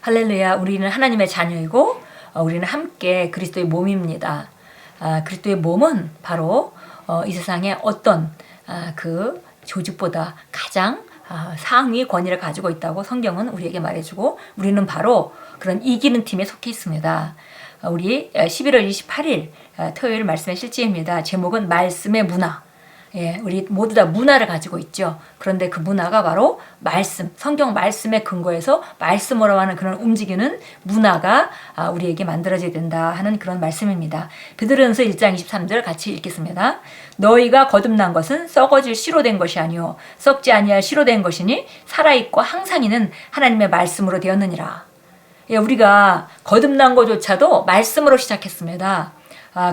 할렐루야. 우리는 하나님의 자녀이고 우리는 함께 그리스도의 몸입니다. 그리스도의 몸은 바로 이 세상의 어떤 그 조직보다 가장 상위 권위를 가지고 있다고 성경은 우리에게 말해주고, 우리는 바로 그런 이기는 팀에 속해 있습니다. 우리 11월 28일 토요일 말씀의 실제입니다. 제목은 말씀의 문화. 예, 우리 모두 다 문화를 가지고 있죠. 그런데 그 문화가 바로 말씀, 성경 말씀에 근거해서 말씀으로 하는 그런 움직이는 문화가 우리에게 만들어져야 된다 하는 그런 말씀입니다. 베드로전서 1장 23절 같이 읽겠습니다. 너희가 거듭난 것은 썩어질 씨로 된 것이 아니요 썩지 아니할 씨로 된 것이니 살아있고 항상 있는 하나님의 말씀으로 되었느니라. 예, 우리가 거듭난 것조차도 말씀으로 시작했습니다.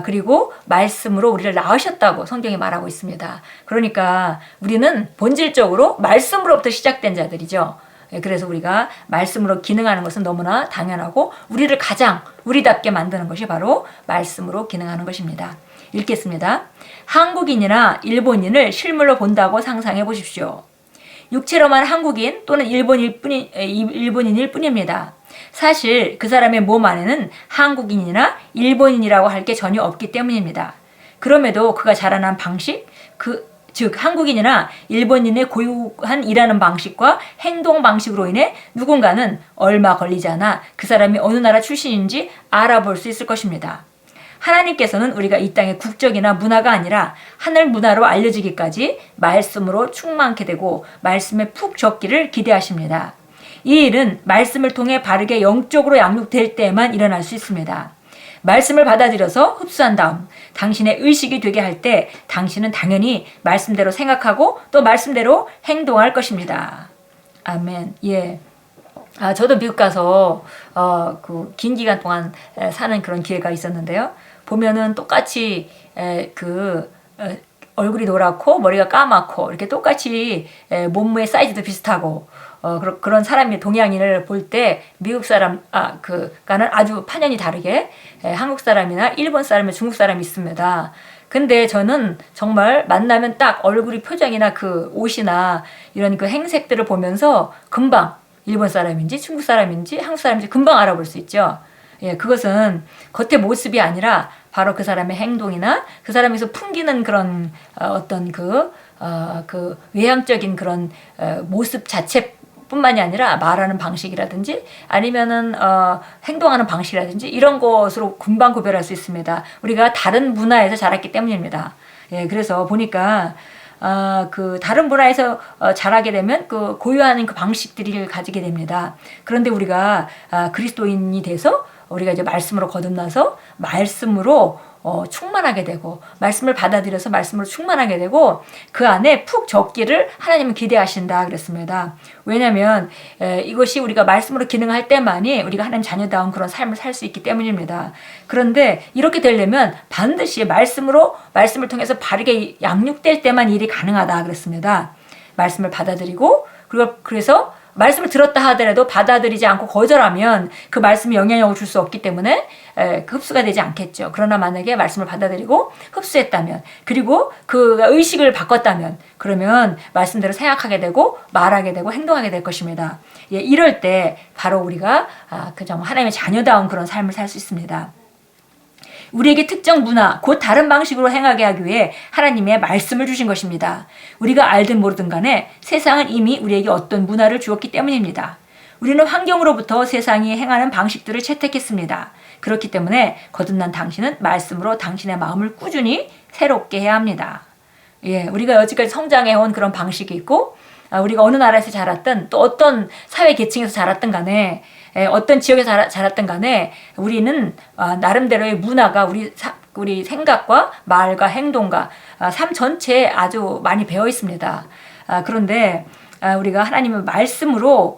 그리고 말씀으로 우리를 낳으셨다고 성경이 말하고 있습니다. 그러니까 우리는 본질적으로 말씀으로부터 시작된 자들이죠. 그래서 우리가 말씀으로 기능하는 것은 너무나 당연하고, 우리를 가장 우리답게 만드는 것이 바로 말씀으로 기능하는 것입니다. 읽겠습니다. 한국인이나 일본인을 실물로 본다고 상상해 보십시오. 육체로만 한국인 또는 일본인일 뿐입니다. 사실 그 사람의 몸 안에는 한국인이나 일본인이라고 할 게 전혀 없기 때문입니다. 그럼에도 그가 자라난 방식, 즉 한국인이나 일본인의 고유한 일하는 방식과 행동 방식으로 인해 누군가는 얼마 걸리지 않아 그 사람이 어느 나라 출신인지 알아볼 수 있을 것입니다. 하나님께서는 우리가 이 땅의 국적이나 문화가 아니라 하늘 문화로 알려지기까지 말씀으로 충만케 되고 말씀에 푹 젖기를 기대하십니다. 이 일은 말씀을 통해 바르게 영적으로 양육될 때에만 일어날 수 있습니다. 말씀을 받아들여서 흡수한 다음 당신의 의식이 되게 할 때 당신은 당연히 말씀대로 생각하고 또 말씀대로 행동할 것입니다. 아멘. 예. 저도 미국 가서 긴 기간 동안 사는 그런 기회가 있었는데요. 보면은 똑같이 얼굴이 노랗고 머리가 까맣고 이렇게 똑같이 몸무게 사이즈도 비슷하고 그런 사람이 동양인을 볼 때 미국 사람과는 아주 판연이 다르게 한국 사람이나 일본 사람이나 중국 사람이 있습니다. 근데 저는 정말 만나면 딱 얼굴이 표정이나 그 옷이나 이런 그 행색들을 보면서 금방 일본 사람인지 중국 사람인지 한국 사람인지 금방 알아볼 수 있죠. 예, 그것은 겉의 모습이 아니라 바로 그 사람의 행동이나 그 사람에서 풍기는 그런 어떤 그 외향적인 그런 모습 자체뿐만이 아니라 말하는 방식이라든지 아니면은 행동하는 방식이라든지 이런 것으로 금방 구별할 수 있습니다. 우리가 다른 문화에서 자랐기 때문입니다. 예, 그래서 보니까 그 다른 문화에서 자라게 되면 그 고유한 그 방식들을 가지게 됩니다. 그런데 우리가 그리스도인이 돼서 우리가 이제 말씀으로 거듭나서 말씀으로 충만하게 되고 말씀을 받아들여서 말씀으로 충만하게 되고 그 안에 푹 젖기를 하나님은 기대하신다 그랬습니다. 왜냐하면 이것이 우리가 말씀으로 기능할 때만이 우리가 하나님 자녀다운 그런 삶을 살 수 있기 때문입니다. 그런데 이렇게 되려면 반드시 말씀을 통해서 바르게 양육될 때만 일이 가능하다 그랬습니다. 말씀을 받아들이고 그래서 말씀을 들었다 하더라도 받아들이지 않고 거절하면 그 말씀이 영향력을 줄 수 없기 때문에 흡수가 되지 않겠죠. 그러나 만약에 말씀을 받아들이고 흡수했다면, 그리고 그 의식을 바꿨다면, 그러면 말씀대로 생각하게 되고 말하게 되고 행동하게 될 것입니다. 예, 이럴 때 바로 우리가 정말 하나님의 자녀다운 그런 삶을 살 수 있습니다. 우리에게 특정 문화, 곧 다른 방식으로 행하게 하기 위해 하나님의 말씀을 주신 것입니다. 우리가 알든 모르든 간에 세상은 이미 우리에게 어떤 문화를 주었기 때문입니다. 우리는 환경으로부터 세상이 행하는 방식들을 채택했습니다. 그렇기 때문에 거듭난 당신은 말씀으로 당신의 마음을 꾸준히 새롭게 해야 합니다. 예, 우리가 여지까지 성장해온 그런 방식이 있고, 우리가 어느 나라에서 자랐든 또 어떤 사회 계층에서 자랐든 간에 어떤 지역에서 자랐든 간에 우리는 나름대로의 문화가 우리 생각과 말과 행동과 삶 전체에 아주 많이 배어 있습니다. 그런데 우리가 하나님의 말씀으로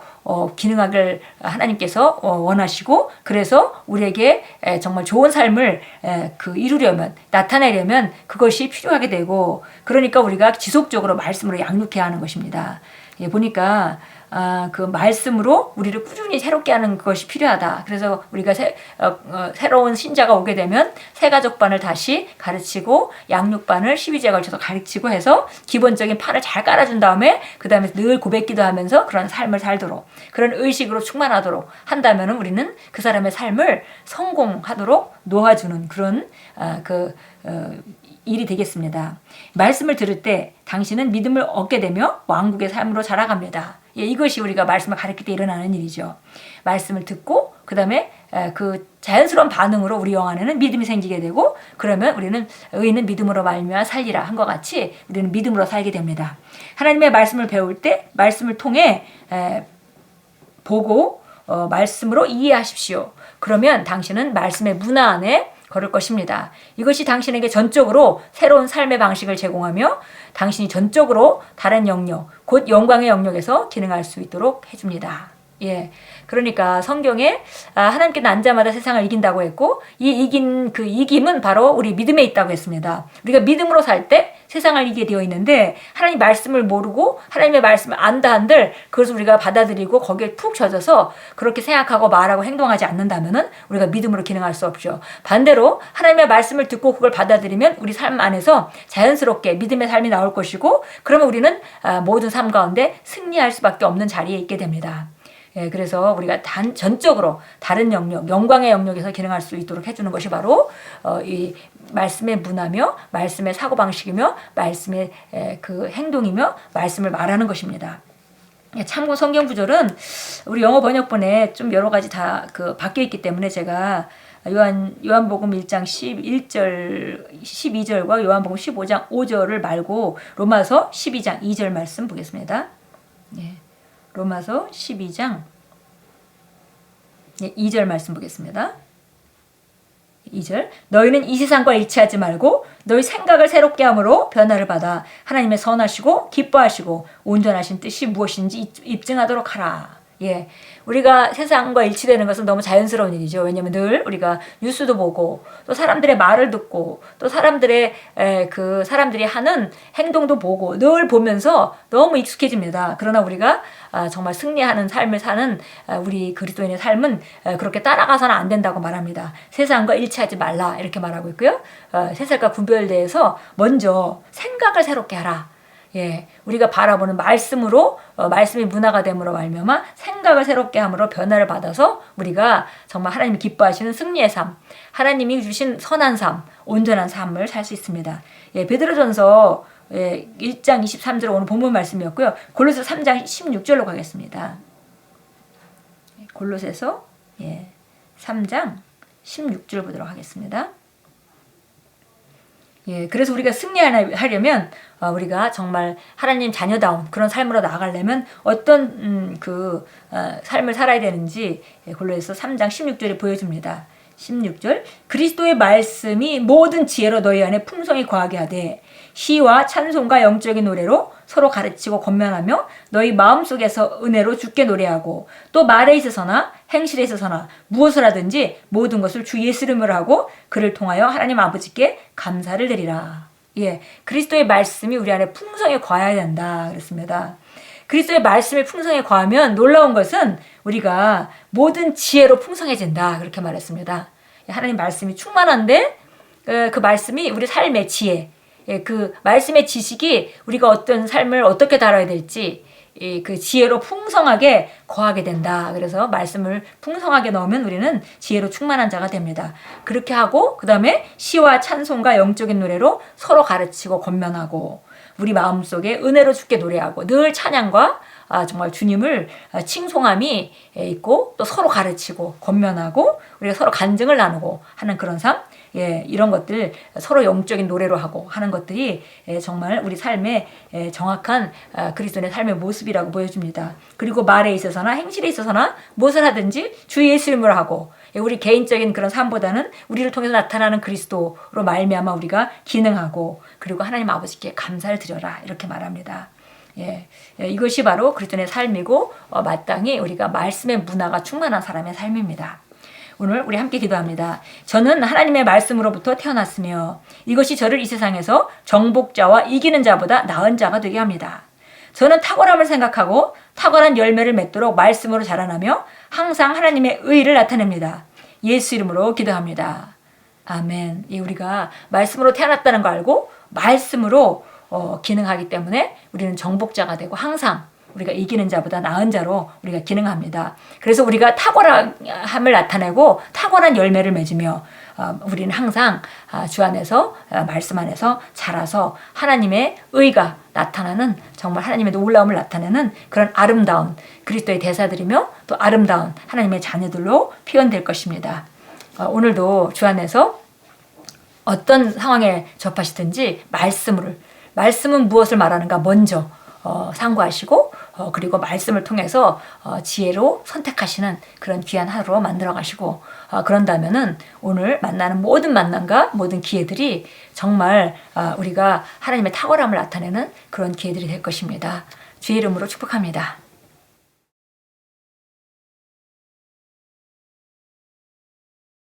기능하기를 하나님께서 원하시고, 그래서 우리에게 정말 좋은 삶을 나타내려면 그것이 필요하게 되고, 그러니까 우리가 지속적으로 말씀으로 양육해야 하는 것입니다. 예, 보니까 그 말씀으로 우리를 꾸준히 새롭게 하는 것이 필요하다. 그래서 우리가 새로운 신자가 오게 되면 새가족반을 다시 가르치고 양육반을 12주에 걸쳐서 가르치고 해서 기본적인 판을 잘 깔아준 다음에 그 다음에 늘 고백기도 하면서 그런 삶을 살도록 그런 의식으로 충만하도록 한다면 우리는 그 사람의 삶을 성공하도록 놓아주는 그런 일이 되겠습니다. 말씀을 들을 때 당신은 믿음을 얻게 되며 왕국의 삶으로 자라갑니다. 예, 이것이 우리가 말씀을 가르칠 때 일어나는 일이죠. 말씀을 듣고 그 다음에 그 자연스러운 반응으로 우리 영 안에는 믿음이 생기게 되고 그러면 우리는 의인은 믿음으로 말미암아 살리라 한 것 같이 우리는 믿음으로 살게 됩니다. 하나님의 말씀을 배울 때 말씀을 통해 보고 말씀으로 이해하십시오. 그러면 당신은 말씀의 문화 안에 걸을 것입니다. 이것이 당신에게 전적으로 새로운 삶의 방식을 제공하며 당신이 전적으로 다른 영역, 곧 영광의 영역에서 기능할 수 있도록 해줍니다. 예. 그러니까 성경에 하나님께 난 자마다 세상을 이긴다고 했고 이 이긴 그 이김은 바로 우리 믿음에 있다고 했습니다. 우리가 믿음으로 살 때 세상을 이기게 되어 있는데 하나님 말씀을 모르고 하나님의 말씀을 안다 한들 그것을 우리가 받아들이고 거기에 푹 젖어서 그렇게 생각하고 말하고 행동하지 않는다면은 우리가 믿음으로 기능할 수 없죠. 반대로 하나님의 말씀을 듣고 그걸 받아들이면 우리 삶 안에서 자연스럽게 믿음의 삶이 나올 것이고 그러면 우리는 모든 삶 가운데 승리할 수밖에 없는 자리에 있게 됩니다. 예, 그래서 우리가 전적으로 다른 영역, 영광의 영역에서 기능할 수 있도록 해주는 것이 바로 이 말씀의 문화며 말씀의 사고방식이며 말씀의 그 행동이며 말씀을 말하는 것입니다. 참고 성경 구절은 우리 영어 번역본에 좀 여러 가지 다 바뀌어 있기 때문에 제가 요한복음 1장 11절, 12절과 요한복음 15장 5절을 말고 로마서 12장 2절 말씀 보겠습니다. 예. 로마서 12장 2절 말씀 보겠습니다. 2절 너희는 이 세상과 일치하지 말고 너희 생각을 새롭게 함으로 변화를 받아 하나님의 선하시고 기뻐하시고 온전하신 뜻이 무엇인지 입증하도록 하라. 예, 우리가 세상과 일치되는 것은 너무 자연스러운 일이죠. 왜냐하면 늘 우리가 뉴스도 보고 또 사람들의 말을 듣고 또 사람들이 하는 행동도 보고 늘 보면서 너무 익숙해집니다. 그러나 우리가 정말 승리하는 삶을 사는 우리 그리스도인의 삶은 그렇게 따라가서는 안 된다고 말합니다. 세상과 일치하지 말라 이렇게 말하고 있고요. 세상과 구별돼서 먼저 생각을 새롭게 하라. 예, 우리가 바라보는 말씀으로 말씀이 문화가 됨으로 말미암아 생각을 새롭게 함으로 변화를 받아서 우리가 정말 하나님이 기뻐하시는 승리의 삶, 하나님이 주신 선한 삶, 온전한 삶을 살 수 있습니다. 예, 베드로전서 1장 23절 오늘 본문 말씀이었고요. 골로새서 3장 16절로 가겠습니다. 골로새서 3장 16절 보도록 하겠습니다. 예, 그래서 우리가 승리하려면 우리가 정말 하나님 자녀다운 그런 삶으로 나아가려면 어떤 삶을 살아야 되는지 골로새서 3장 16절에 보여줍니다. 16절 그리스도의 말씀이 모든 지혜로 너희 안에 풍성히 거하게 하되 시와 찬송과 영적인 노래로 서로 가르치고 권면하며 너희 마음속에서 은혜로 주께 노래하고 또 말에 있어서나 행실에 있어서나 무엇을 하든지 모든 것을 주 예수 이름으로 하고 그를 통하여 하나님 아버지께 감사를 드리라. 예, 그리스도의 말씀이 우리 안에 풍성히 거해야 된다 그랬습니다. 그리스도의 말씀이 풍성히 거하면 놀라운 것은 우리가 모든 지혜로 풍성해진다 그렇게 말했습니다. 하나님 말씀이 충만한데 그 말씀이 우리 삶의 지혜, 그 말씀의 지식이 우리가 어떤 삶을 어떻게 다뤄야 될지 그 지혜로 풍성하게 거하게 된다. 그래서 말씀을 풍성하게 넣으면 우리는 지혜로 충만한 자가 됩니다. 그렇게 하고 그 다음에 시와 찬송과 영적인 노래로 서로 가르치고 권면하고 우리 마음속에 은혜로 주께 노래하고 늘 찬양과 정말 주님을 칭송함이 있고 또 서로 가르치고 권면하고 우리가 서로 간증을 나누고 하는 그런 삶, 이런 것들 서로 영적인 노래로 하고 하는 것들이 정말 우리 삶의 정확한 그리스도의 삶의 모습이라고 보여줍니다. 그리고 말에 있어서나 행실에 있어서나 무엇을 하든지 주 예수 이름으로 하고 우리 개인적인 그런 삶보다는 우리를 통해서 나타나는 그리스도로 말미암아 우리가 기능하고 그리고 하나님 아버지께 감사를 드려라 이렇게 말합니다. 이것이 바로 그리스도의 삶이고 마땅히 우리가 말씀의 문화가 충만한 사람의 삶입니다. 오늘 우리 함께 기도합니다. 저는 하나님의 말씀으로부터 태어났으며 이것이 저를 이 세상에서 정복자와 이기는 자보다 나은 자가 되게 합니다. 저는 탁월함을 생각하고 탁월한 열매를 맺도록 말씀으로 자라나며 항상 하나님의 의를 나타냅니다. 예수 이름으로 기도합니다. 아멘. 우리가 말씀으로 태어났다는 거 알고 말씀으로 기능하기 때문에 우리는 정복자가 되고 항상 우리가 이기는 자보다 나은 자로 우리가 기능합니다. 그래서 우리가 탁월함을 나타내고 탁월한 열매를 맺으며 우리는 항상 주 안에서 말씀 안에서 자라서 하나님의 의가 나타나는 정말 하나님의 놀라움을 나타내는 그런 아름다운 그리스도의 대사들이며 또 아름다운 하나님의 자녀들로 표현될 것입니다. 오늘도 주 안에서 어떤 상황에 접하시든지 말씀은 무엇을 말하는가 먼저 상고하시고 그리고 말씀을 통해서 지혜로 선택하시는 그런 귀한 하루로 만들어 가시고 그런다면은 오늘 만나는 모든 만남과 모든 기회들이 정말 우리가 하나님의 탁월함을 나타내는 그런 기회들이 될 것입니다. 주의 이름으로 축복합니다.